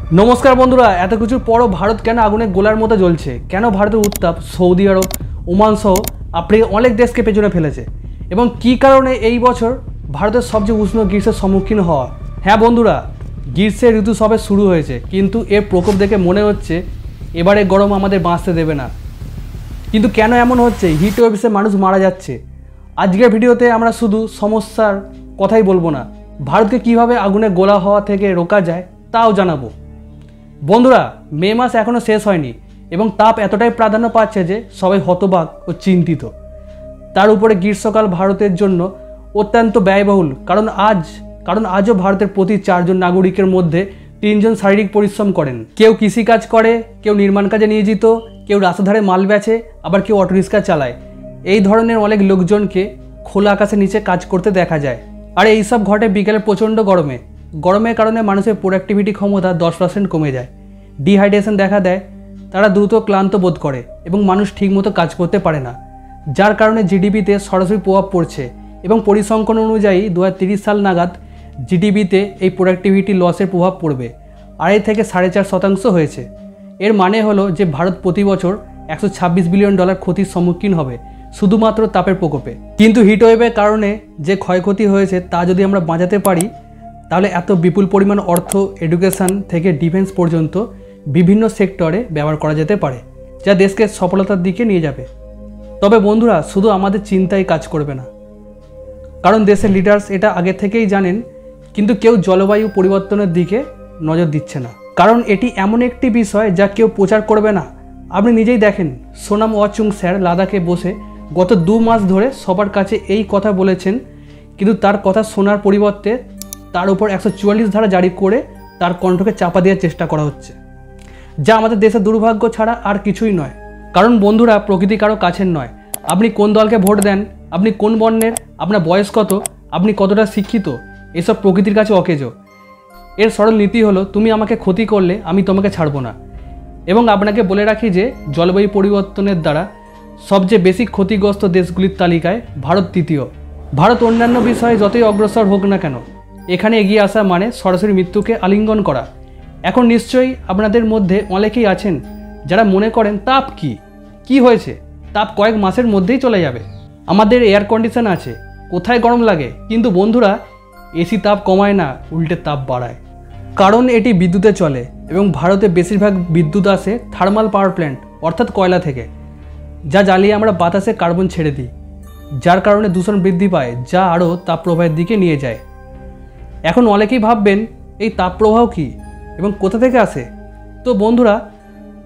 नमस्कार बंधुरा एत किछुर परो भारत केन आगुने गोलार मतो ज्वलछे केन भारतेर उत्ताप सौदी आरब ओमान सह आफ्रिकार अनेक देशके पेछने फेलेछे एबं कि कारणे एई बछर भारतेर सबचेये उष्ण ग्रीष्मेर सम्मुखीन हওয়া। हाँ बंधुरा ग्रीष्मेर ऋतु सबे शुरू हयेछे किन्तु एर प्रकोप देखे मने हच्छे एबारे गरम आमादेर बाँचते देबे ना। किन्तु केन एमन हच्छे हिट वेव्से मानुष मारा जाच्छे। आजकेर भिडियोते आमरा शुधु समस्यार कथाई बोलबो ना, भारतके किभाबे आगुने गोला हওয়া थेके रोका जाय ताओ जानाबो। बंधुरा मे मास एखोनो शेष हयनि एबं ताप एतटाई प्राधान्य पाচ্ছে যে সবাই হতবাক ও চিন্তিত। তার উপরে গ্রীষ্মকাল ভারতের জন্য অত্যন্ত ব্যয়বহুল কারণ আজও ভারতের প্রতি 4 জন নাগরিকের মধ্যে 3 জন শারীরিক পরিশ্রম করেন। কেউ কৃষিকাজ করে, কেউ নির্মাণ কাজে নিয়োজিত, কেউ রাস্তাধারে মাল বেচে, আবার কেউ অটোরিক্সা চালায়। এই ধরনের অনেক লোকজনকে খোলা আকাশের নিচে কাজ করতে দেখা যায়। আর এই সব ঘটে বিকেলে প্রচণ্ড গরমে। গরমের কারণে মানুষের প্রোডাক্টিভিটি ক্ষমতা 10% কমে যায়, ডিহাইড্রেশন দেখা দেয়, তারা দ্রুত ক্লান্ত বোধ করে এবং মানুষ ঠিকমতো কাজ করতে পারে না, যার কারণে জিডিপিতে সরাসরি প্রভাব পড়ছে। এবং পরিসংখ্যান অনুযায়ী 2030 সাল নাগাদ জিডিপিতে এই প্রোডাক্টিভিটি লসের প্রভাব পড়বে 2.5 থেকে 4.5% হয়েছে। এর মানে হলো যে ভারত প্রতি বছর $126 বিলিয়ন ক্ষতির সম্মুখীন হবে শুধুমাত্র তাপের প্রকোপে। কিন্তু হিটওয়েভের কারণে যে ক্ষয়ক্ষতি হয়েছে তা যদি আমরা বাঁচাতে পারি তাহলে এত বিপুল পরিমাণ অর্থ এডুকেশন থেকে ডিফেন্স পর্যন্ত বিভিন্ন সেক্টরে ব্যবহার করা যেতে পারে, যা দেশকে সফলতার দিকে নিয়ে যাবে। তবে বন্ধুরা শুধু আমাদের চিন্তাই কাজ করবে না, কারণ দেশের লিডার্স এটা আগে থেকেই জানেন, কিন্তু কেউ জলবায়ু পরিবর্তনের দিকে নজর দিচ্ছে না, কারণ এটি এমন একটি বিষয় যা কেউ প্রচার করবে না। আপনি নিজেই দেখেন, সোনাম ওয়াচুং স্যার লাদাখে বসে গত 2 মাস ধরে সবার কাছে এই কথা বলেছেন, কিন্তু তার কথা শোনার পরিবর্তে তার উপর 144 ধারা জারি করে তার কণ্ঠকে চাপা দেওয়ার চেষ্টা করা হচ্ছে, যা আমাদের দেশের দুর্ভাগ্য ছাড়া আর কিছুই নয়। কারণ বন্ধুরা প্রকৃতি কারো কাছের নয়। আপনি কোন দলকে ভোট দেন, আপনি কোন বর্ণের, আপনার বয়স কত, আপনি কতটা শিক্ষিত, এসব প্রকৃতির কাছে অকেজো। এর সরল নীতি হলো তুমি আমাকে ক্ষতি করলে আমি তোমাকে ছাড়বো না। এবং আপনাকে বলে রাখি যে জলবায়ু পরিবর্তনের দ্বারা সবচেয়ে বেশি ক্ষতিগ্রস্ত দেশগুলির তালিকায় ভারত তৃতীয়। ভারত অন্যান্য বিষয়ে যতই অগ্রসর হোক না কেন, এখানে এগিয়ে আসা মানে সরাসরি মৃত্যুকে আলিঙ্গন করা। এখন নিশ্চয়ই আপনাদের মধ্যে অনেকেই আছেন যারা মনে করেন তাপ কি হয়েছে, তাপ কয়েক মাসের মধ্যেই চলে যাবে, আমাদের এয়ার কন্ডিশন আছে, কোথায় গরম লাগে। কিন্তু বন্ধুরা এসি তাপ কমায় না, উল্টে তাপ বাড়ায়। কারণ এটি বিদ্যুতে চলে এবং ভারতে বেশিরভাগ বিদ্যুৎ আসে থার্মাল পাওয়ার প্ল্যান্ট অর্থাৎ কয়লা থেকে, যা জ্বালিয়ে আমরা বাতাসে কার্বন ছেড়ে দিই, যার কারণে দূষণ বৃদ্ধি পায়, যা আরও তাপপ্রবাহের দিকে নিয়ে যায়। এখন অনেকেই ভাববেন এই তাপপ্রবাহ কী এবং কোথা থেকে আসে। তো বন্ধুরা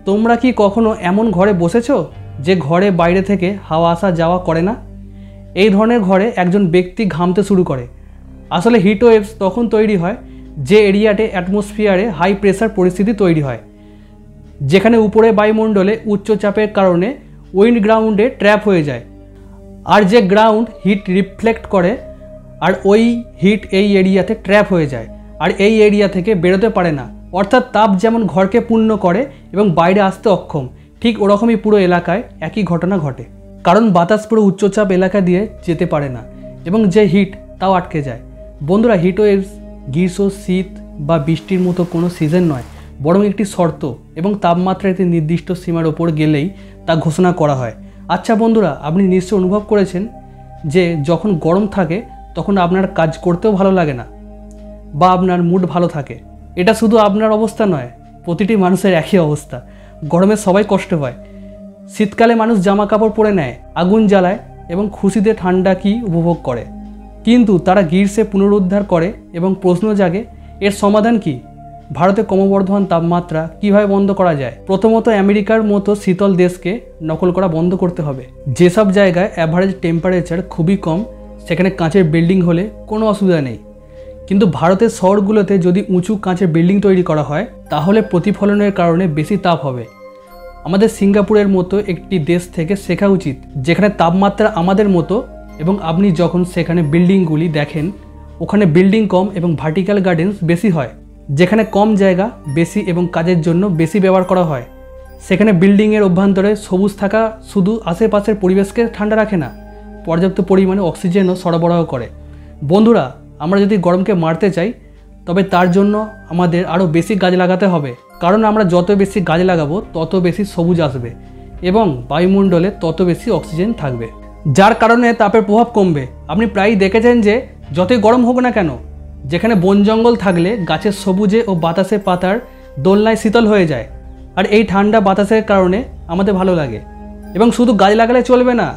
তোমরা কি কখনো এমন ঘরে বসেছো যে ঘরে বাইরে থেকে হাওয়া আসা যাওয়া করে না? এই ধরনের ঘরে একজন ব্যক্তি ঘামতে শুরু করে। আসলে হিট ওয়েভস তখন তৈরি হয় যে এরিয়াতে অ্যাটমসফিয়ারে হাই প্রেসার পরিস্থিতি তৈরি হয়, যেখানে উপরে বায়ুমণ্ডলে উচ্চ চাপের কারণে উইন্ড গ্রাউন্ডে ট্র্যাপ হয়ে যায়, আর যে গ্রাউন্ড হিট রিফ্লেক্ট করে, আর ওই হিট এই এরিয়াতে ট্র্যাপ হয়ে যায় আর এই এরিয়া থেকে বেরোতে পারে না। অর্থাৎ তাপ যেমন ঘরকে পূর্ণ করে এবং বাইরে আসতে অক্ষম, ঠিক ওরকমই পুরো এলাকায় একই ঘটনা ঘটে, কারণ বাতাস পুরো উচ্চচাপ এলাকা দিয়ে যেতে পারে না এবং যে হিট তাও আটকে যায়। বন্ধুরা হিট ওয়েভস গ্রীষ্ম, শীত বা বৃষ্টির মতো কোনো সিজন নয়, বরং একটি শর্ত এবং তাপমাত্রা একটি নির্দিষ্ট সীমার ওপর গেলেই তা ঘোষণা করা হয়। আচ্ছা বন্ধুরা আপনি নিশ্চয় অনুভব করেছেন যে যখন গরম থাকে তখন আপনার কাজ করতেও ভালো লাগে না বা আপনার মুড ভালো থাকে। এটা শুধু আপনার অবস্থা নয়, প্রতিটি মানুষের একই অবস্থা। গরমে সবাই কষ্ট পায়। শীতকালে মানুষ জামা কাপড় পরে নেয়, আগুন জ্বালায় এবং খুশিতে ঠান্ডা কি উপভোগ করে, কিন্তু তারা গ্রীষ্মে পুনরুদ্ধার করে এবং প্রশ্ন জাগে এর সমাধান কি? ভারতে ক্রমবর্ধমান তাপমাত্রা কিভাবে বন্ধ করা যায়? প্রথমত আমেরিকার মতো শীতল দেশকে নকল করা বন্ধ করতে হবে। যেসব জায়গায় অ্যাভারেজ টেম্পারেচার খুবই কম সেখানে কাঁচের বিল্ডিং হলে কোনো অসুবিধা নেই, কিন্তু ভারতের শহরগুলোতে যদি উঁচু কাঁচের বিল্ডিং তৈরি করা হয় তাহলে প্রতিফলনের কারণে বেশি তাপ হবে। আমাদের সিঙ্গাপুরের মতো একটি দেশ থেকে শেখা উচিত, যেখানে তাপমাত্রা আমাদের মতো এবং আপনি যখন সেখানে বিল্ডিংগুলি দেখেন ওখানে বিল্ডিং কম এবং ভার্টিক্যাল গার্ডেন্স বেশি হয়। যেখানে কম জায়গা বেশি এবং কাজের জন্য বেশি ব্যবহার করা হয়, সেখানে বিল্ডিংয়ের অভ্যন্তরে সবুজ থাকা শুধু আশেপাশের পরিবেশকে ঠান্ডা রাখে না, পর্যাপ্ত পরিমাণে অক্সিজেনও সরবরাহ করে। বন্ধুরা আমরা যদি গরমকে মারতে চাই তবে তার জন্য আমাদের আরও বেশি গাছ লাগাতে হবে, কারণ আমরা যত বেশি গাছ লাগাবো তত বেশি সবুজ আসবে এবং বায়ুমণ্ডলে তত বেশি অক্সিজেন থাকবে, যার কারণে তাপের প্রভাব কমবে। আপনি প্রায়ই দেখেছেন যে যতই গরম হোক না কেন, যেখানে বন জঙ্গল থাকলে গাছের সবুজে ও বাতাসে পাতার দোলনায় শীতল হয়ে যায়, আর এই ঠান্ডা বাতাসের কারণে আমাদের ভালো লাগে। এবং শুধু গাছ লাগালে চলবে না,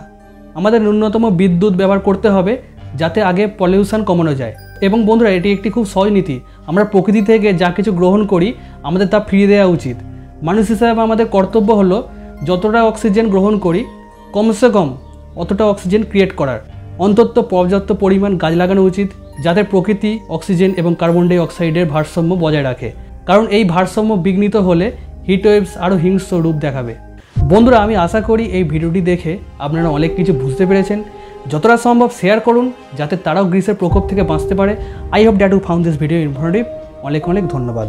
আমাদের ন্যূনতম বিদ্যুৎ ব্যবহার করতে হবে যাতে আগে পলিউশন কমানো যায়। এবং বন্ধুরা, এটি একটি খুব সহজ নীতি। আমরা প্রকৃতি থেকে যা কিছু গ্রহণ করি আমাদের তা ফিরিয়ে দেওয়া উচিত। মানুষ হিসাবে আমাদের কর্তব্য হলো যতটা অক্সিজেন গ্রহণ করি কমসে কম অতটা অক্সিজেন ক্রিয়েট করার। অন্তত পর্যাপ্ত পরিমাণ গাছ লাগানো উচিত যাতে প্রকৃতি অক্সিজেন এবং কার্বন ডাই অক্সাইডের ভারসাম্য বজায় রাখে, কারণ এই ভারসাম্য বিঘ্নিত হলে হিটওয়েভস আরও হিংস্র রূপ দেখাবে। বন্ধুরা, আমি আশা করি এই ভিডিওটি দেখে আপনারা অনেক কিছু বুঝতে পেরেছেন। যতটা সম্ভব শেয়ার করুন যাতে তারাও গ্রীষ্মের প্রকোপ থেকে বাঁচতে পারে। I hope that you found this video informative. অনেক অনেক ধন্যবাদ।